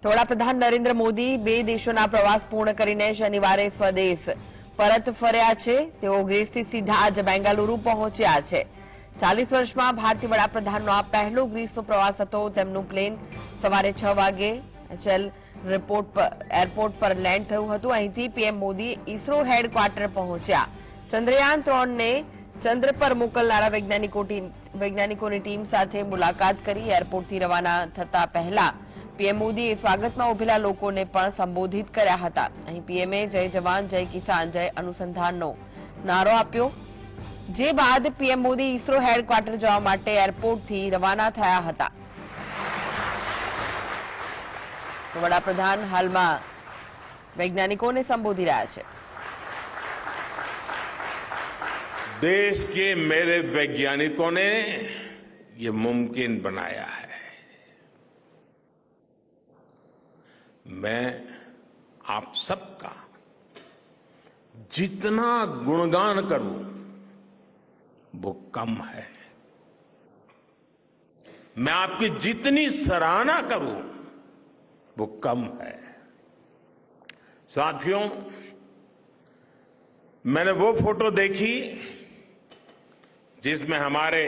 તો વડાપ્રધાન નરેન્દ્ર મોદી બે દેશોના પ્રવાસ પૂર્ણ કરીને શનિવારે સ્વદેશ પરત ફર્યા છે। તેઓ ગ્રીસથી સીધા જ બેંગાલુરુ પહોંચ્યા છે। 40 વર્ષમાં ભારતીય વડાપ્રધાનનો આ પહેલો ગ્રીસનો પ્રવાસ હતો। તેમનું પ્લેન સવારે 6 વાગે એચએલ એરપોર્ટ પર લેન્ડ થયું હતું। અહીંથી પીએમ મોદી ઇસરો હેડક્વાર્ટર પહોંચ્યા। ચંદ્રયાન 3 ને ચંદ્ર પર મોકલનારા વૈજ્ઞાનિકોની ટીમ સાથે મુલાકાત કરી। એરપોર્ટથી રવાના થતા પહેલા પીએમ મોદીએ સ્વાગતમાં ઉભેલા લોકોને પણ સંબોધિત કર્યા હતા। અહીં પીએમએ જય જવાન જય કિસાન જય અનુસંધાનનો નારો આપ્યો। જે બાદ પીએમ મોદી ઇસરો હેડક્વાર્ટર જવા માટે એરપોર્ટથી રવાના થયા હતા। તો વડાપ્રધાન હાલમાં વૈજ્ઞાનિકોને સંબોધી રહ્યા છે। देश के मेरे वैज्ञानिकों ने ये मुमकिन बनाया है। मैं आप सबका जितना गुणगान करूं वो कम है। मैं आपकी जितनी सराहना करूं वो कम है। साथियों, मैंने वो फोटो देखी जिसमें हमारे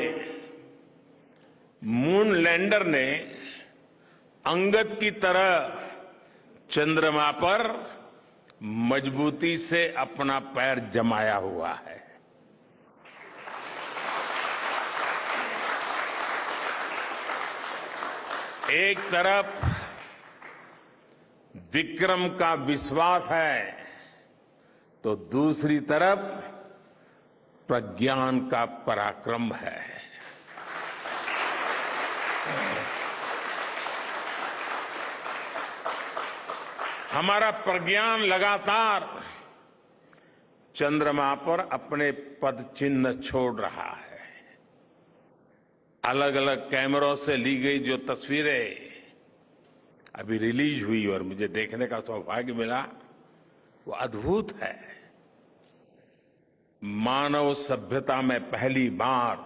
मून लैंडर ने अंगद की तरह चंद्रमा पर मजबूती से अपना पैर जमाया हुआ है। एक तरफ विक्रम का विश्वास है तो दूसरी तरफ प्रज्ञान का पराक्रम है। हमारा प्रज्ञान लगातार चंद्रमा पर अपने पद चिन्ह छोड़ रहा है। अलग अलग कैमरों से ली गई जो तस्वीरें अभी रिलीज हुई और मुझे देखने का सौभाग्य मिला, वो अद्भुत है। मानव सभ्यता में पहली बार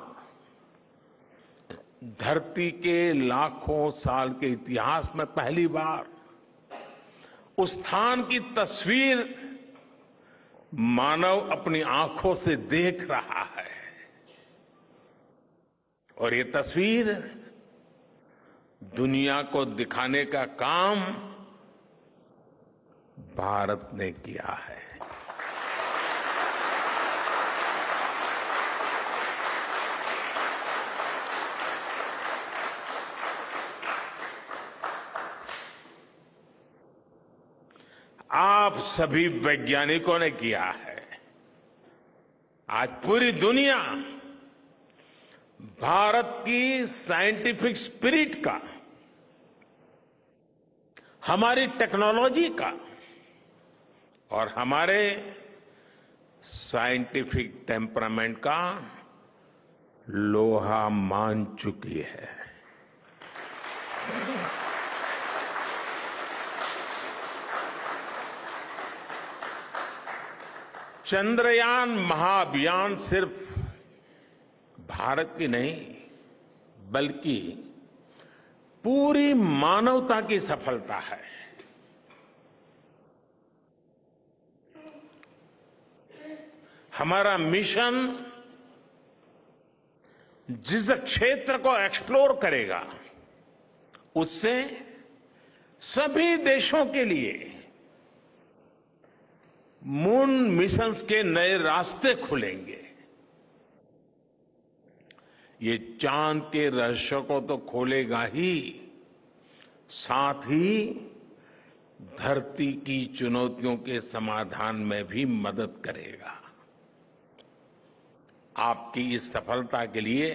धरती के लाखों साल के इतिहास में पहली बार उस स्थान की तस्वीर मानव अपनी आंखों से देख रहा है। और ये तस्वीर दुनिया को दिखाने का काम भारत ने किया है। आप सभी वैज्ञानिकों ने किया है। आज पूरी दुनिया भारत की साइंटिफिक स्पिरिट का, हमारी टेक्नोलॉजी का और हमारे साइंटिफिक टेम्परामेंट का लोहा मान चुकी है। चंद्रयान महाअभियान सिर्फ भारत की नहीं बल्कि पूरी मानवता की सफलता है। हमारा मिशन जिस क्षेत्र को एक्सप्लोर करेगा उससे सभी देशों के लिए मून मिशंस के नए रास्ते खुलेंगे। ये चांद के रहस्य को तो खोलेगा ही, साथ ही धरती की चुनौतियों के समाधान में भी मदद करेगा। आपकी इस सफलता के लिए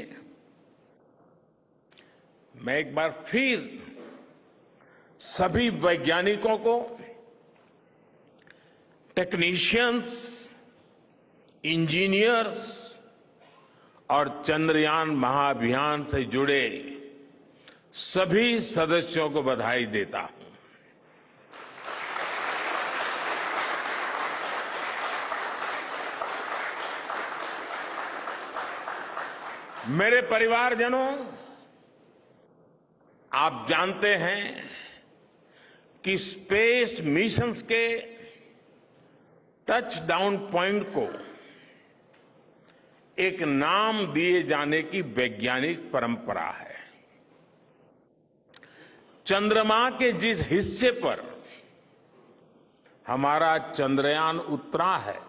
मैं एक बार फिर सभी वैज्ञानिकों को, टेक्नीशियंस, इंजीनियर्स और चंद्रयान महाअभियान से जुड़े सभी सदस्यों को बधाई देता हूं। मेरे परिवारजनों, आप जानते हैं कि स्पेस मिशंस के टच डाउन पॉइंट को एक नाम दिए जाने की वैज्ञानिक परंपरा है। चंद्रमा के जिस हिस्से पर हमारा चंद्रयान उतरा है,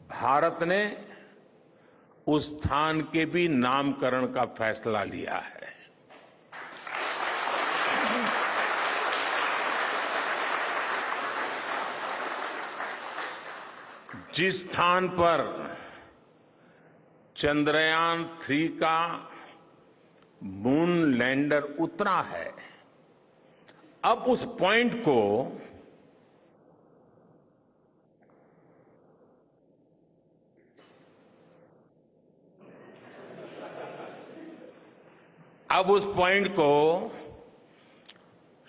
भारत ने उस स्थान के भी नामकरण का फैसला लिया है। जिस स्थान पर चंद्रयान 3 का मून लैंडर उतरा है, अब उस पॉइंट को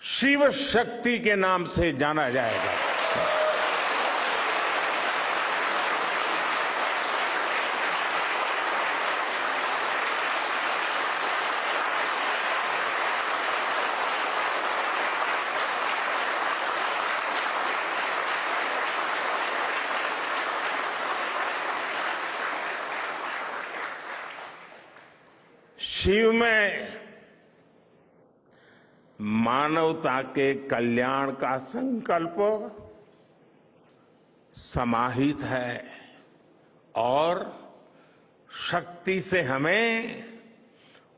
शिव शक्ति के नाम से जाना जाएगा। शिव में मानवता के कल्याण का संकल्प समाहित है और शक्ति से हमें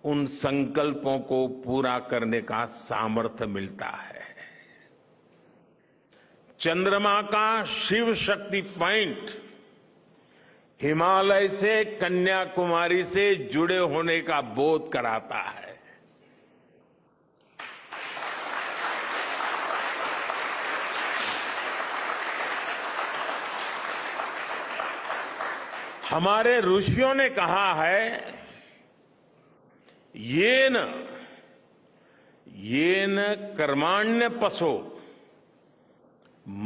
उन संकल्पों को पूरा करने का सामर्थ्य मिलता है। चंद्रमा का शिव शक्ति पॉइंट हिमालय से कन्याकुमारी से जुड़े होने का बोध कराता है। हमारे ऋषियों ने कहा है, येन कर्माण्य पशो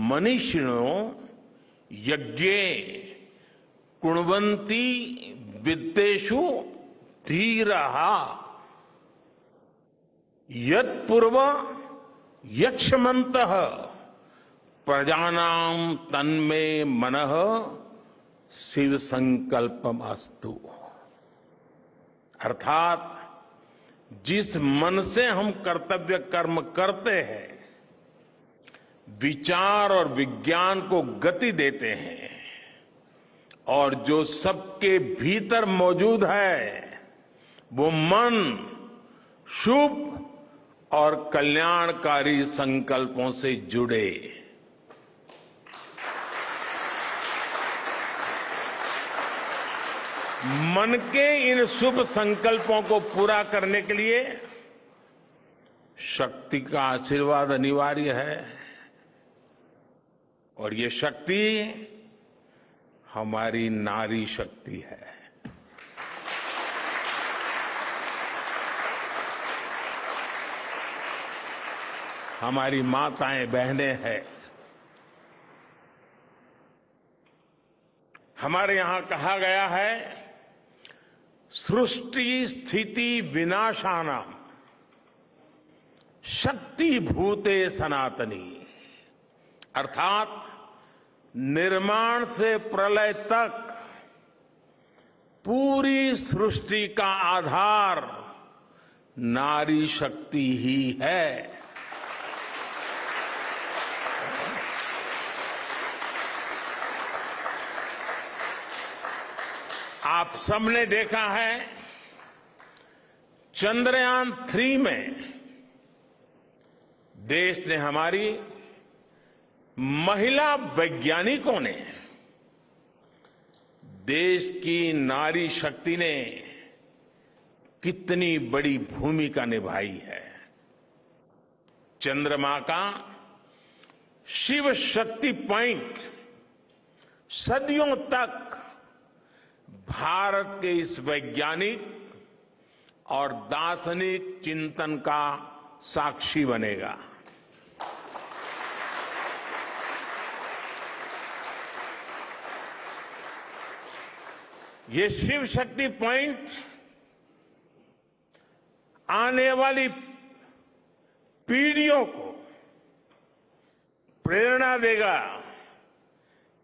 मनीषिणो यज्ञे कुण्वन्ति विद्येषु धीरः यत्पूर्व यक्ष्मन्तः प्रजानां तन्मे मनः शिव संकल्पम अस्तु। अर्थात जिस मन से हम कर्तव्य कर्म करते हैं, विचार और विज्ञान को गति देते हैं और जो सबके भीतर मौजूद है, वो मन शुभ और कल्याणकारी संकल्पों से जुड़े। मन के इन शुभ संकल्पों को पूरा करने के लिए शक्ति का आशीर्वाद अनिवार्य है और ये शक्ति हमारी नारी शक्ति है। हमारी माताएं बहनें हैं। हमारे यहां कहा गया है, सृष्टि स्थिति विनाशानां शक्ति भूते सनातनी। अर्थात निर्माण से प्रलय तक पूरी सृष्टि का आधार नारी शक्ति ही है। आप सबने देखा है, चंद्रयान 3 में देश ने, हमारी महिला वैज्ञानिकों ने, देश की नारी शक्ति ने कितनी बड़ी भूमिका निभाई है। चंद्रमा का शिव शक्ति पॉइंट सदियों तक भारत के इस वैज्ञानिक और दार्शनिक चिंतन का साक्षी बनेगा। ये शिव शक्ति पॉइंट आने वाली पीढ़ियों को प्रेरणा देगा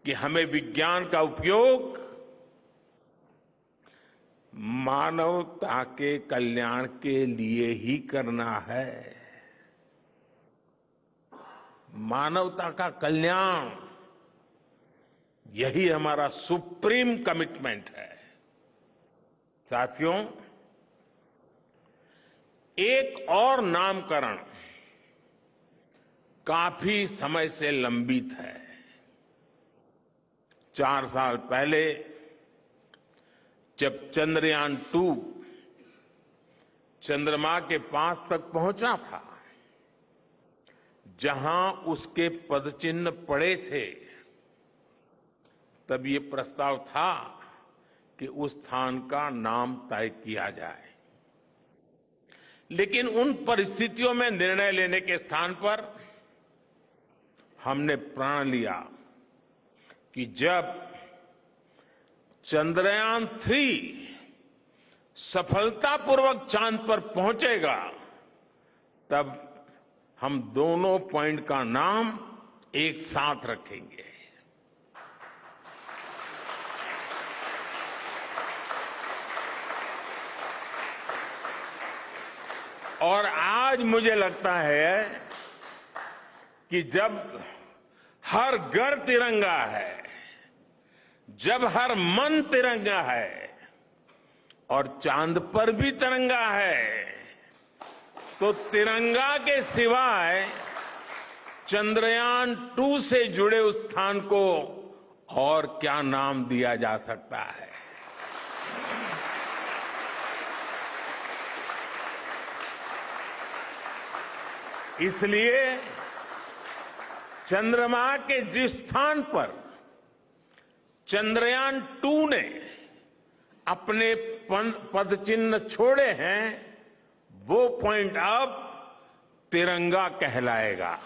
कि हमें विज्ञान का उपयोग मानवता के कल्याण के लिए ही करना है। मानवता का कल्याण, यही हमारा सुप्रीम कमिटमेंट है। साथियों, एक और नामकरण काफी समय से लंबित है। 4 साल पहले जब चंद्रयान-2 चंद्रमा के पास तक पहुंचा था, जहां उसके पदचिन्ह पड़े थे, तब ये प्रस्ताव था कि उस स्थान का नाम तय किया जाए। लेकिन उन परिस्थितियों में निर्णय लेने के स्थान पर हमने प्रण लिया कि जब चंद्रयान-3 सफलतापूर्वक चांद पर पहुंचेगा, तब हम दोनों पॉइंट का नाम एक साथ रखेंगे। और आज मुझे लगता है कि जब हर घर तिरंगा है, जब हर मन तिरंगा है और चांद पर भी तिरंगा है, तो तिरंगा के सिवाय चंद्रयान-2 से जुड़े उस स्थान को और क्या नाम दिया जा सकता है। इसलिए चंद्रमा के जिस स्थान पर चंद्रयान-2 ने अपने पदचिन्ह छोड़े हैं, वो पॉइंट अब तिरंगा कहलाएगा।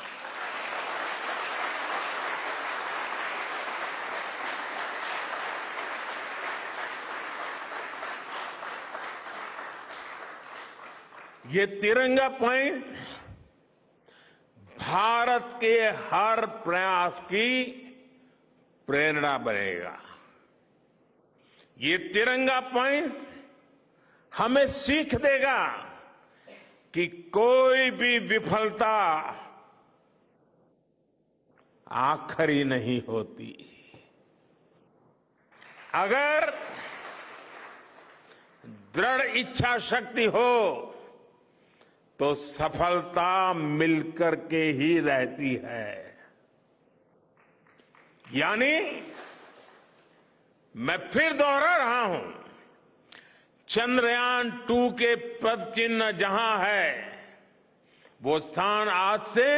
ये तिरंगा पॉइंट भारत के हर प्रयास की प्रेरणा बनेगा। ये तिरंगा पॉइंट हमें सीख देगा कि कोई भी विफलता आखिरी नहीं होती। अगर दृढ़ इच्छा शक्ति हो तो सफलता मिलकर के ही रहती है। यानी मैं फिर दोहरा रहा हूं, चंद्रयान-2 के पदचिन्ह जहां है, वो स्थान आज से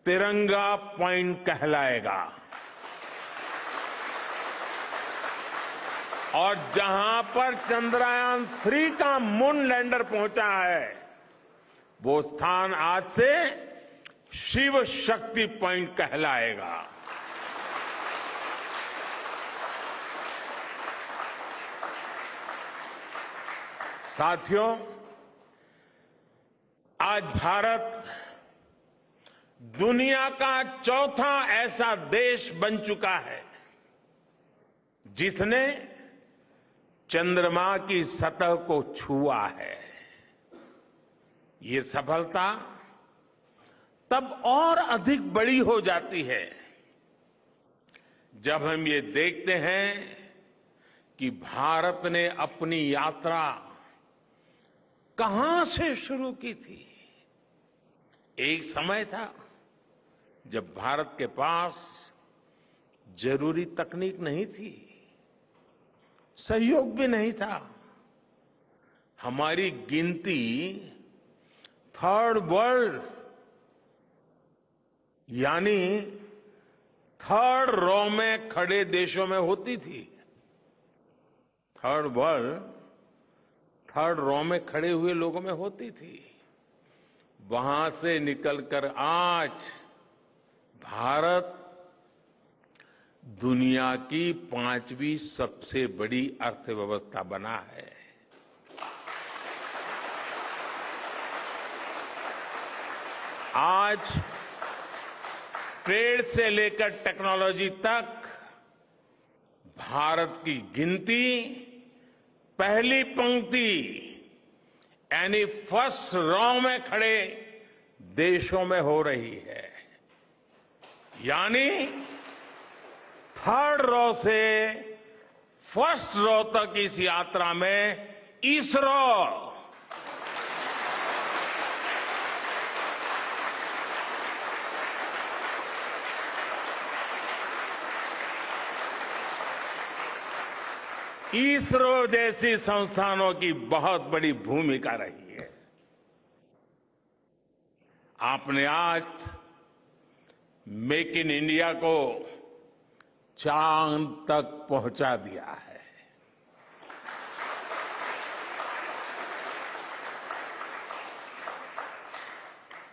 तिरंगा पॉइंट कहलाएगा। और जहां पर चंद्रयान-3 का मून लैंडर पहुंचा है, वो स्थान आज से शिव शक्ति पॉइंट कहलाएगा। साथियों, आज भारत दुनिया का चौथा ऐसा देश बन चुका है जिसने चंद्रमा की सतह को छुआ है। ये सफलता तब और अधिक बड़ी हो जाती है जब हम ये देखते हैं कि भारत ने अपनी यात्रा कहां से शुरू की थी। एक समय था जब भारत के पास जरूरी तकनीक नहीं थी, सहयोग भी नहीं था। हमारी गिनती थर्ड वर्ल्ड यानी थर्ड रो में खड़े देशों में होती थी। थर्ड वर्ल्ड थर्ड रो में खड़े हुए लोगों में होती थी। वहां से निकलकर आज भारत दुनिया की 5वीं सबसे बड़ी अर्थव्यवस्था बना है। आज ट्रेड से लेकर टेक्नोलॉजी तक भारत की गिनती पहली पंक्ति यानी फर्स्ट रॉ में खड़े देशों में हो रही है। यानी थर्ड रॉ से फर्स्ट रॉ तक इस यात्रा में इसरो इसरो जैसी संस्थानों की बहुत बड़ी भूमिका रही है। आपने आज मेक इन इंडिया को चांद तक पहुंचा दिया है।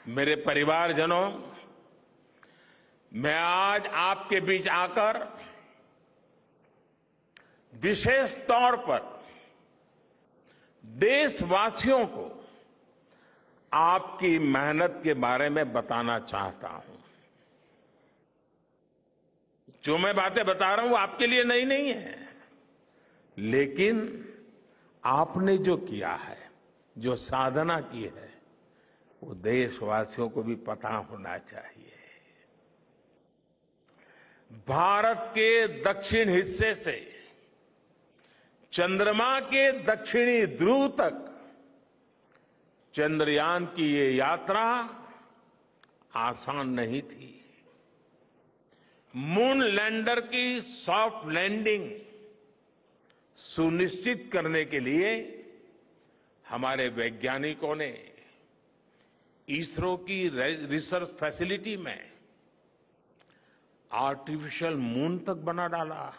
मेरे परिवारजनों, मैं आज आपके बीच आकर विशेष तौर पर देशवासियों को आपकी मेहनत के बारे में बताना चाहता हूं। जो मैं बातें बता रहा हूं वो आपके लिए नई नहीं है, लेकिन आपने जो किया है, जो साधना की है, वो देशवासियों को भी पता होना चाहिए। भारत के दक्षिण हिस्से से चंद्रमा के दक्षिणी ध्रुव तक चंद्रयान की ये यात्रा आसान नहीं थी। मून लैंडर की सॉफ्ट लैंडिंग सुनिश्चित करने के लिए हमारे वैज्ञानिकों ने इसरो की रिसर्च फैसिलिटी में आर्टिफिशियल मून तक बना डाला।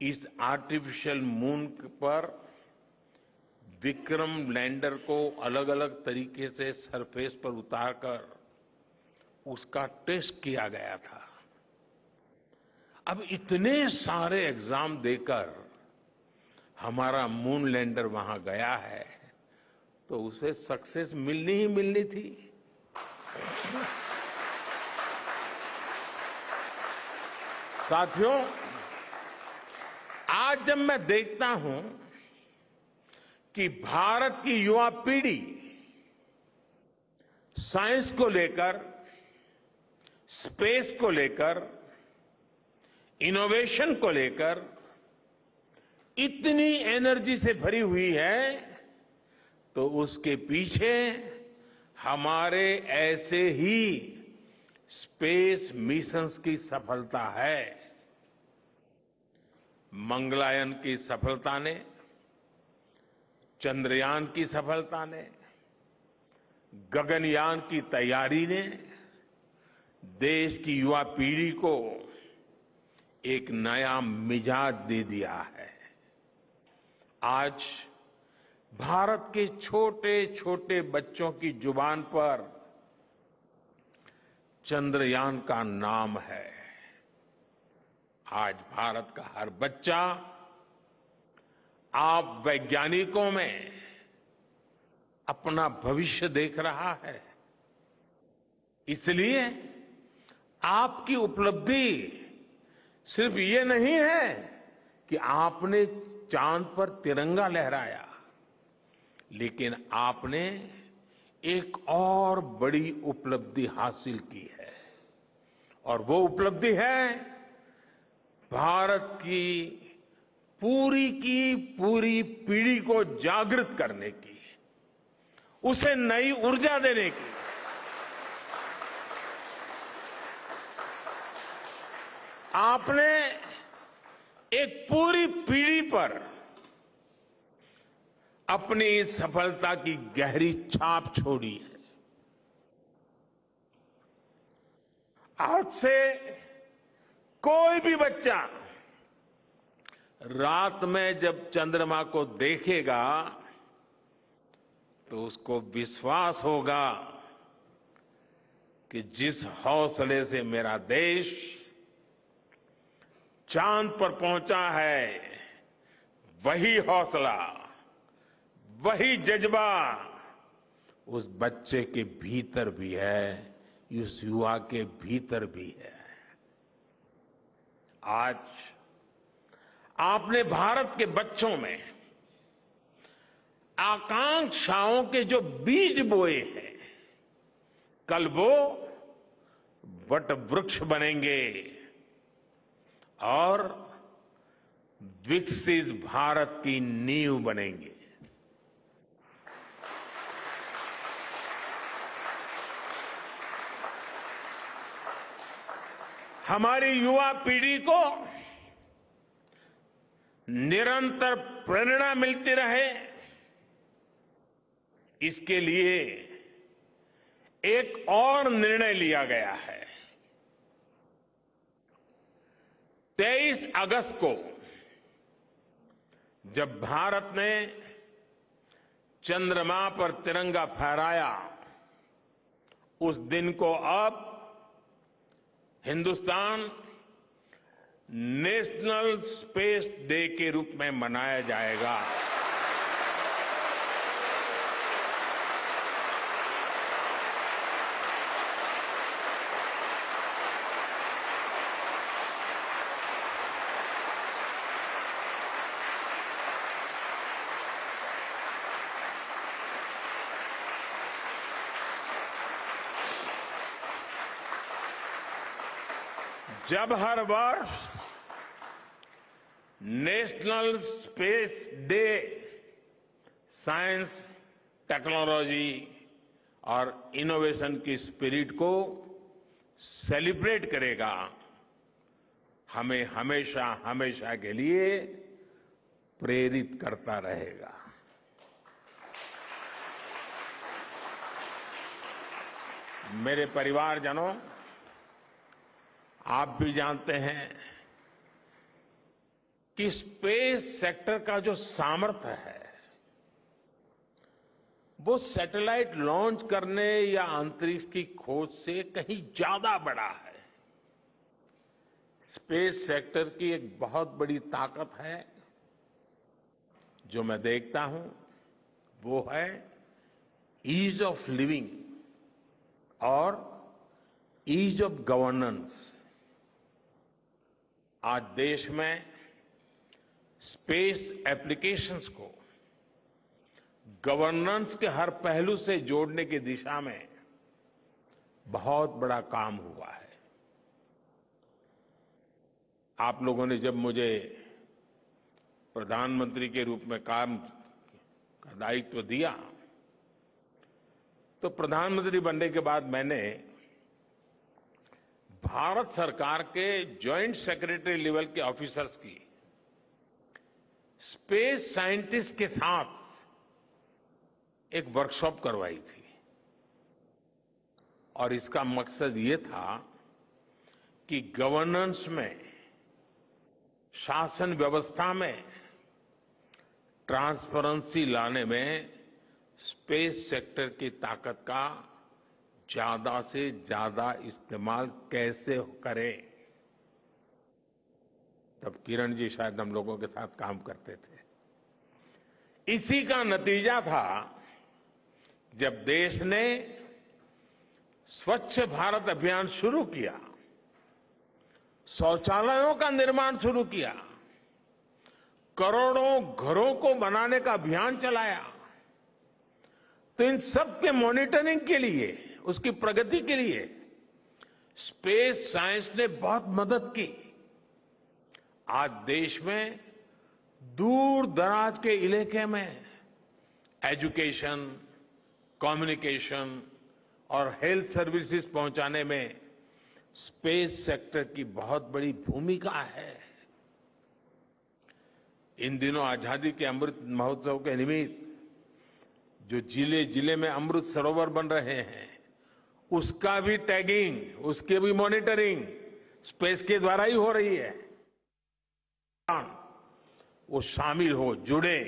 इस आर्टिफिशियल मून पर विक्रम लैंडर को अलग अलग तरीके से सरफेस पर उतारकर उसका टेस्ट किया गया था। अब इतने सारे एग्जाम देकर हमारा मून लैंडर वहां गया है, तो उसे सक्सेस मिलनी ही मिलनी थी। साथियों, आज जब मैं देखता हूं कि भारत की युवा पीढ़ी साइंस को लेकर, स्पेस को लेकर, इनोवेशन को लेकर इतनी एनर्जी से भरी हुई है, तो उसके पीछे हमारे ऐसे ही स्पेस मिशंस की सफलता है। मंगलयान की सफलता ने, चंद्रयान की सफलता ने, गगनयान की तैयारी ने देश की युवा पीढ़ी को एक नया मिजाज दे दिया है। आज भारत के छोटे छोटे बच्चों की जुबान पर चंद्रयान का नाम है। आज भारत का हर बच्चा आप वैज्ञानिकों में अपना भविष्य देख रहा है। इसलिए आपकी उपलब्धि सिर्फ ये नहीं है कि आपने चांद पर तिरंगा लहराया, लेकिन आपने एक और बड़ी उपलब्धि हासिल की है, और वो उपलब्धि है भारत की पूरी पीढ़ी को जागृत करने की, उसे नई ऊर्जा देने की। आपने एक पूरी पीढ़ी पर अपनी इस सफलता की गहरी छाप छोड़ी है। आज से कोई भी बच्चा रात में जब चंद्रमा को देखेगा तो उसको विश्वास होगा कि जिस हौसले से मेरा देश चांद पर पहुंचा है, वही हौसला, वही जज्बा उस बच्चे के भीतर भी है। इस युवा के भीतर भी है। आज आपने भारत के बच्चों में आकांक्षाओं के जो बीज बोए हैं, कल वो वट वृक्ष बनेंगे और विकसित भारत की नींव बनेंगे। हमारी युवा पीढ़ी को निरंतर प्रेरणा मिलती रहे, इसके लिए एक और निर्णय लिया गया है। 23 अगस्त को जब भारत ने चंद्रमा पर तिरंगा फहराया, उस दिन को अब हिंदुस्तान नेशनल स्पेस डे के रूप में मनाया जाएगा। जब हर वर्ष national space day science, technology और इनोवेशन की स्पिरिट को सेलिब्रेट करेगा, हमें हमेशा हमेशा के लिए प्रेरित करता रहेगा। मेरे परिवारजनों, आप भी जानते हैं कि स्पेस सेक्टर का जो सामर्थ्य है, वो सैटेलाइट लॉन्च करने या अंतरिक्ष की खोज से कहीं ज्यादा बड़ा है। स्पेस सेक्टर की एक बहुत बड़ी ताकत है जो मैं देखता हूं, वो है ईज ऑफ लिविंग और ईज ऑफ गवर्नेंस। आज देश में स्पेस एप्लीकेशंस को गवर्नेंस के हर पहलू से जोड़ने की दिशा में बहुत बड़ा काम हुआ है। आप लोगों ने जब मुझे प्रधानमंत्री के रूप में काम का दायित्व दिया, तो प्रधानमंत्री बनने के बाद मैंने भारत सरकार के जॉइंट सेक्रेटरी लेवल के ऑफिसर्स की स्पेस साइंटिस्ट के साथ एक वर्कशॉप करवाई थी, और इसका मकसद ये था कि गवर्नेंस में, शासन व्यवस्था में ट्रांसपेरेंसी लाने में स्पेस सेक्टर की ताकत का ज्यादा से ज्यादा इस्तेमाल कैसे करें। तब किरण जी शायद हम लोगों के साथ काम करते थे। इसी का नतीजा था जब देश ने स्वच्छ भारत अभियान शुरू किया, शौचालयों का निर्माण शुरू किया, करोड़ों घरों को बनाने का अभियान चलाया। तो इन सब के मॉनिटरिंग के लिए, उसकी प्रगति के लिए स्पेस साइंस ने बहुत मदद की। आज देश में दूर दराज के इलाके में एजुकेशन, कम्युनिकेशन और हेल्थ सर्विसेज पहुंचाने में स्पेस सेक्टर की बहुत बड़ी भूमिका है। इन दिनों आजादी के अमृत महोत्सव के निमित्त जो जिले जिले में अमृत सरोवर बन रहे हैं, उसका भी टैगिंग, उसकी भी मॉनिटरिंग स्पेस के द्वारा ही हो रही है। वो शामिल हो, जुड़े।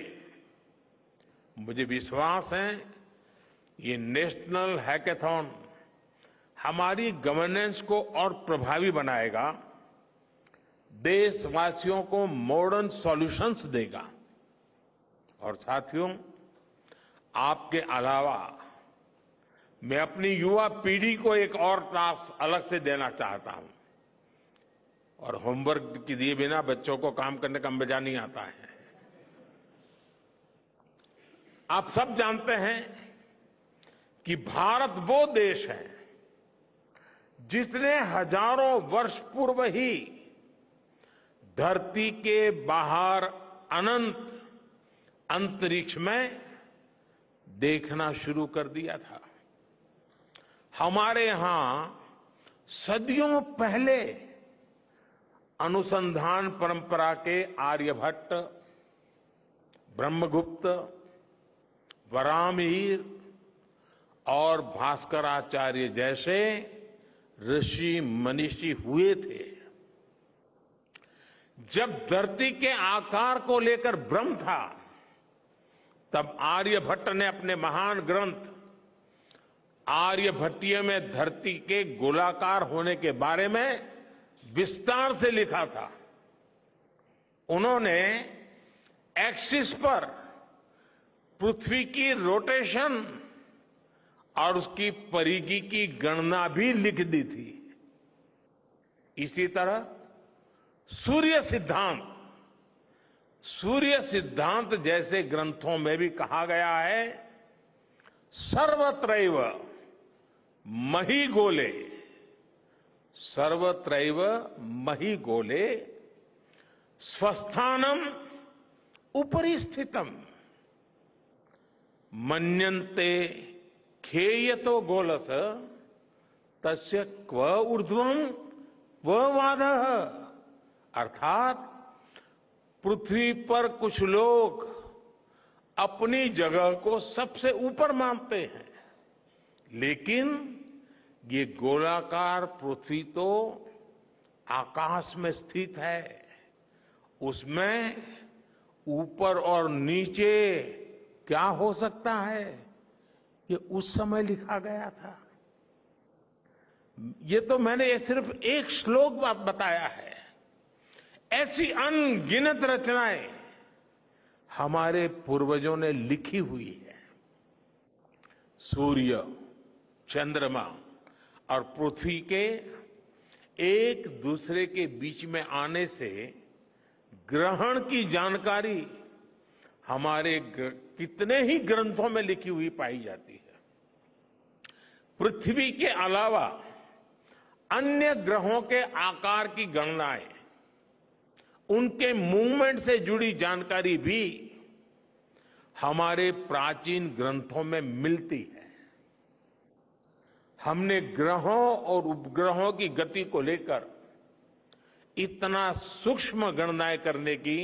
मुझे विश्वास है ये नेशनल हैकेथॉन हमारी गवर्नेंस को और प्रभावी बनाएगा, देशवासियों को मॉडर्न सॉल्यूशंस देगा, और साथियों, आपके अलावा मैं अपनी युवा पीढ़ी को एक और टास्क अलग से देना चाहता हूं। और होमवर्क के दिए बिना बच्चों को काम करने का मजा नहीं आता है। आप सब जानते हैं कि भारत वो देश है जिसने हजारों वर्ष पूर्व ही धरती के बाहर अनंत अंतरिक्ष में देखना शुरू कर दिया था। हमारे यहां सदियों पहले अनुसंधान परंपरा के आर्यभट्ट, ब्रह्मगुप्त, वराहमिहिर और भास्कराचार्य जैसे ऋषि मनीषी हुए थे। जब धरती के आकार को लेकर भ्रम था, तब आर्यभट्ट ने अपने महान ग्रंथ आर्यभट्टीय में धरती के गोलाकार होने के बारे में विस्तार से लिखा था। उन्होंने एक्सिस पर पृथ्वी की रोटेशन और उसकी परिधि की गणना भी लिख दी थी। इसी तरह सूर्य सिद्धांत जैसे ग्रंथों में भी कहा गया है, सर्वत्रैव महिगोले, सर्वत्रैव महिगोले स्वस्थानम उपरि स्थितम मन्यन्ते खेयतो गोलस तस्य क्व ऊर्ध्वम क्व वादः। अर्थात पृथ्वी पर कुछ लोग अपनी जगह को सबसे ऊपर मानते हैं, लेकिन ये गोलाकार पृथ्वी तो आकाश में स्थित है, उसमें ऊपर और नीचे क्या हो सकता है, ये उस समय लिखा गया था। ये तो मैंने सिर्फ एक श्लोक बताया है। ऐसी अनगिनत रचनाएं हमारे पूर्वजों ने लिखी हुई है। सूर्य, चंद्रमा और पृथ्वी के एक दूसरे के बीच में आने से ग्रहण की जानकारी हमारे कितने ही ग्रंथों में लिखी हुई पाई जाती है। पृथ्वी के अलावा अन्य ग्रहों के आकार की गणनाएं, उनके मूवमेंट से जुड़ी जानकारी भी हमारे प्राचीन ग्रंथों में मिलती है। हमने ग्रहों और उपग्रहों की गति को लेकर इतना सूक्ष्म गणनाएं करने की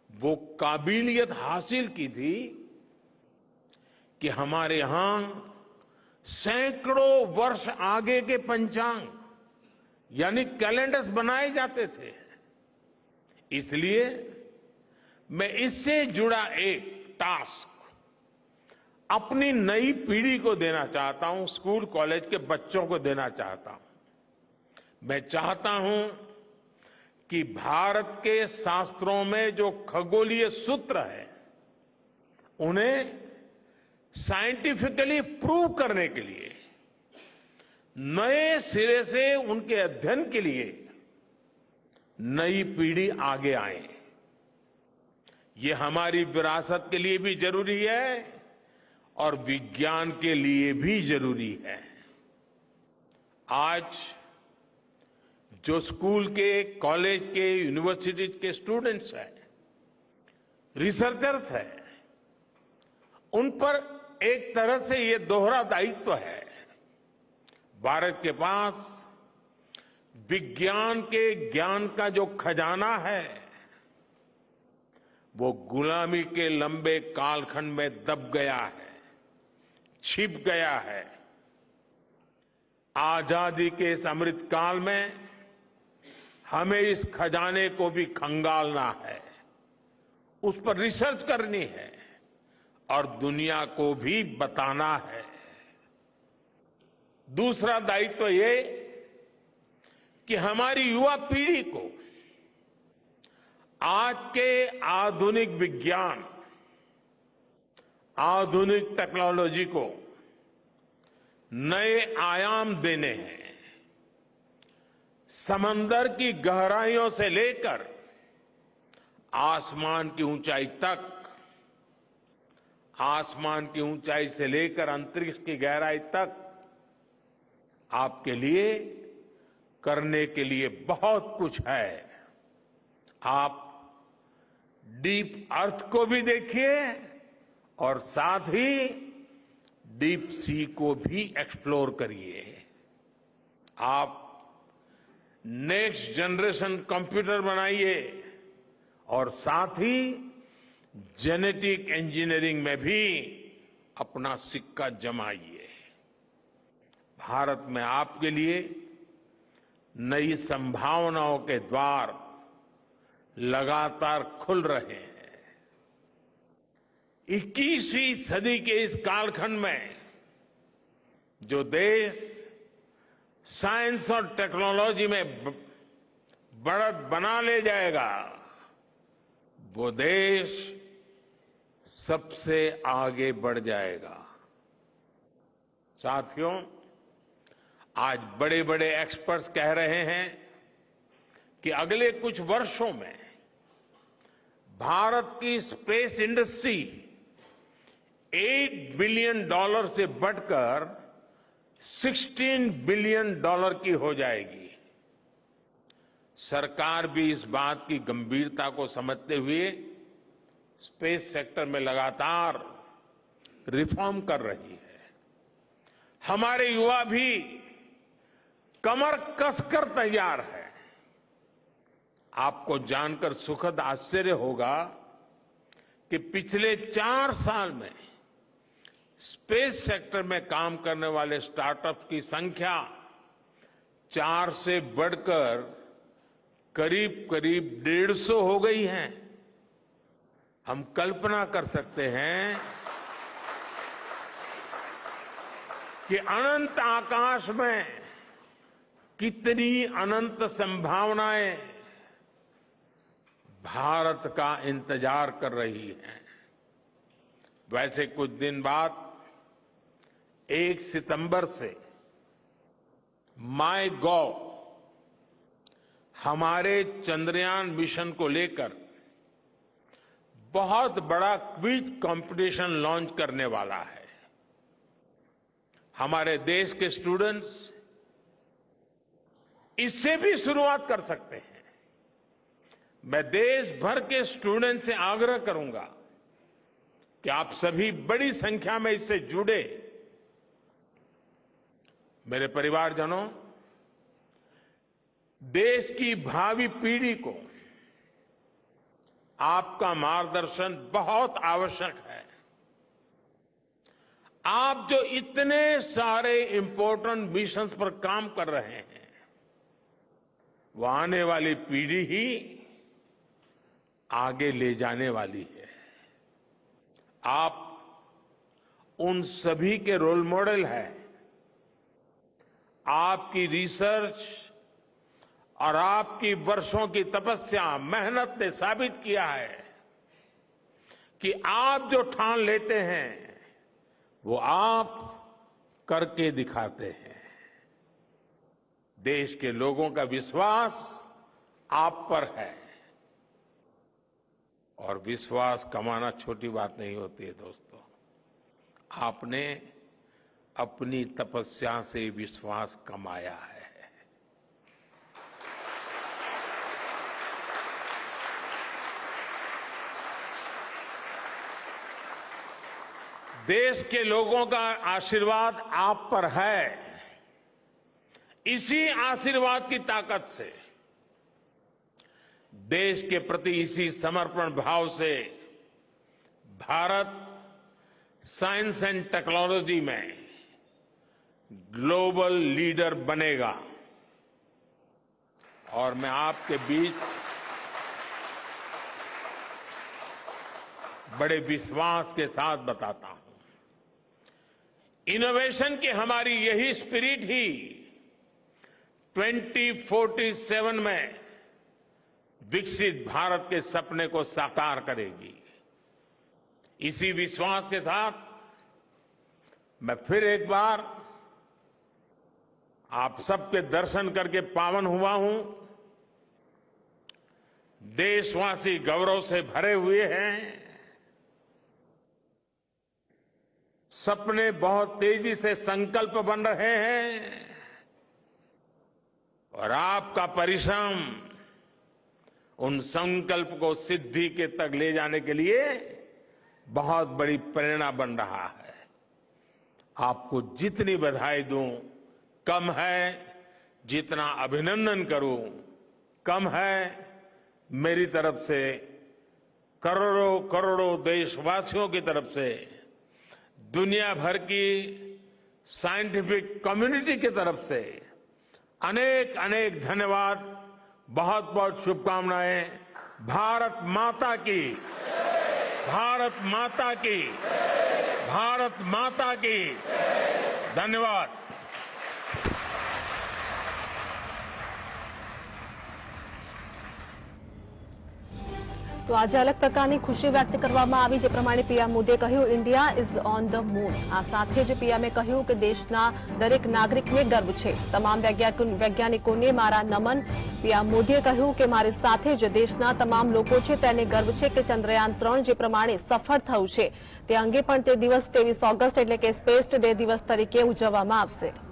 वो काबिलियत हासिल की थी कि हमारे यहां सैकड़ों वर्ष आगे के पंचांग यानी कैलेंडर्स बनाए जाते थे। इसलिए मैं इससे जुड़ा एक टास्क अपनी नई पीढ़ी को देना चाहता हूं, स्कूल कॉलेज के बच्चों को देना चाहता हूं। मैं चाहता हूं कि भारत के शास्त्रों में जो खगोलीय सूत्र है, उन्हें साइंटिफिकली प्रूव करने के लिए नए सिरे से उनके अध्ययन के लिए नई पीढ़ी आगे आए। ये हमारी विरासत के लिए भी जरूरी है और विज्ञान के लिए भी जरूरी है। आज जो स्कूल के, कॉलेज के, यूनिवर्सिटी के स्टूडेंट्स हैं, रिसर्चर्स हैं, उन पर एक तरह से ये दोहरा दायित्व है। भारत के पास विज्ञान के ज्ञान का जो खजाना है, वो गुलामी के लंबे कालखंड में दब गया है, छिप गया है। आजादी के इस अमृत काल में हमें इस खजाने को भी खंगालना है, उस पर रिसर्च करनी है और दुनिया को भी बताना है। दूसरा दायित्व ये कि हमारी युवा पीढ़ी को आज के आधुनिक विज्ञान, आधुनिक टेक्नोलॉजी को नए आयाम देने हैं। समंदर की गहराइयों से लेकर आसमान की ऊंचाई तक, आसमान की ऊंचाई से लेकर अंतरिक्ष की गहराई तक आपके लिए करने के लिए बहुत कुछ है। आप डीप अर्थ को भी देखिए और साथ ही डीप सी को भी एक्सप्लोर करिए। आप नेक्स्ट जनरेशन कंप्यूटर बनाइए और साथ ही जेनेटिक इंजीनियरिंग में भी अपना सिक्का जमाइए। भारत में आपके लिए नई संभावनाओं के द्वार लगातार खुल रहे हैं। 21वीं सदी के इस कालखंड में जो देश साइंस और टेक्नोलॉजी में बढ़त बना ले जाएगा, वो देश सबसे आगे बढ़ जाएगा। साथियों, आज बड़े बड़े एक्सपर्ट्स कह रहे हैं कि अगले कुछ वर्षों में भारत की स्पेस इंडस्ट्री $8 बिलियन से बढ़कर $16 बिलियन की हो जाएगी। सरकार भी इस बात की गंभीरता को समझते हुए स्पेस सेक्टर में लगातार रिफॉर्म कर रही है। हमारे युवा भी कमर कसकर तैयार है। आपको जानकर सुखद आश्चर्य होगा कि पिछले 4 साल में स्पेस सेक्टर में काम करने वाले स्टार्टअप्स की संख्या 4 से बढ़कर करीब करीब 150 हो गई है। हम कल्पना कर सकते हैं कि अनंत आकाश में कितनी अनंत संभावनाएं भारत का इंतजार कर रही हैं। वैसे कुछ दिन बाद 1 सितंबर से माईगॉव हमारे चंद्रयान मिशन को लेकर बहुत बड़ा क्विज कंपटीशन लॉन्च करने वाला है। हमारे देश के स्टूडेंट्स इससे भी शुरुआत कर सकते हैं। मैं देश भर के स्टूडेंट से आग्रह करूंगा कि आप सभी बड़ी संख्या में इससे जुड़े। मेरे परिवारजनों, देश की भावी पीढ़ी को आपका मार्गदर्शन बहुत आवश्यक है। आप जो इतने सारे इंपॉर्टेंट मिशंस पर काम कर रहे हैं, वो आने वाली पीढ़ी ही आगे ले जाने वाली है। आप उन सभी के रोल मॉडल हैं। आपकी रिसर्च और आपकी वर्षों की तपस्या, मेहनत ने साबित किया है कि आप जो ठान लेते हैं वो आप करके दिखाते हैं। देश के लोगों का विश्वास आप पर है और विश्वास कमाना छोटी बात नहीं होती है दोस्तों। आपने अपनी तपस्या से विश्वास कमाया है। देश के लोगों का आशीर्वाद आप पर है। इसी आशीर्वाद की ताकत से, देश के प्रति इसी समर्पण भाव से भारत साइंस एंड टेक्नोलॉजी में ग्लोबल लीडर बनेगा। और मैं आपके बीच बड़े विश्वास के साथ बताता हूं, इनोवेशन की हमारी यही स्पिरिट ही 2047 में विकसित भारत के सपने को साकार करेगी। इसी विश्वास के साथ मैं फिर एक बार आप सबके दर्शन करके पावन हुआ हूं। देशवासी गौरव से भरे हुए हैं। सपने बहुत तेजी से संकल्प बन रहे हैं और आपका परिश्रम उन संकल्प को सिद्धि के तक ले जाने के लिए बहुत बड़ी प्रेरणा बन रहा है। आपको जितनी बधाई दूं कम है, जितना अभिनंदन करूं कम है। मेरी तरफ से करोड़ों करोड़ों देशवासियों की तरफ से दुनिया भर की साइंटिफिक कम्युनिटी की तरफ से अनेक अनेक धन्यवाद, बहुत बहुत शुभकामनाएं। भारत माता की, भारत माता की, भारत माता की। धन्यवाद। તો આજે અલગ પ્રકારની ખુશી વ્યક્ત કરવામાં આવી, જે પ્રમાણે પીએમ મોદીએ કહ્યું India is on the moon. આ સાથે જ પીએમએ કહ્યું કે દેશના દરેક નાગરિકને ગર્વ છે। તમામ વૈજ્ઞાનિકોને મારા નમન। પીએમ મોદીએ કહ્યું કે મારી સાથે જ દેશના તમામ લોકો છે તેને ગર્વ છે કે ચંદ્રયાન 3 જે પ્રમાણે સફળ થયું છે તે અંગે પણ તે દિવસ 23 ઓગસ્ટ એટલે કે સ્પેસ ડે દિવસ તરીકે ઉજવવામાં આવશે।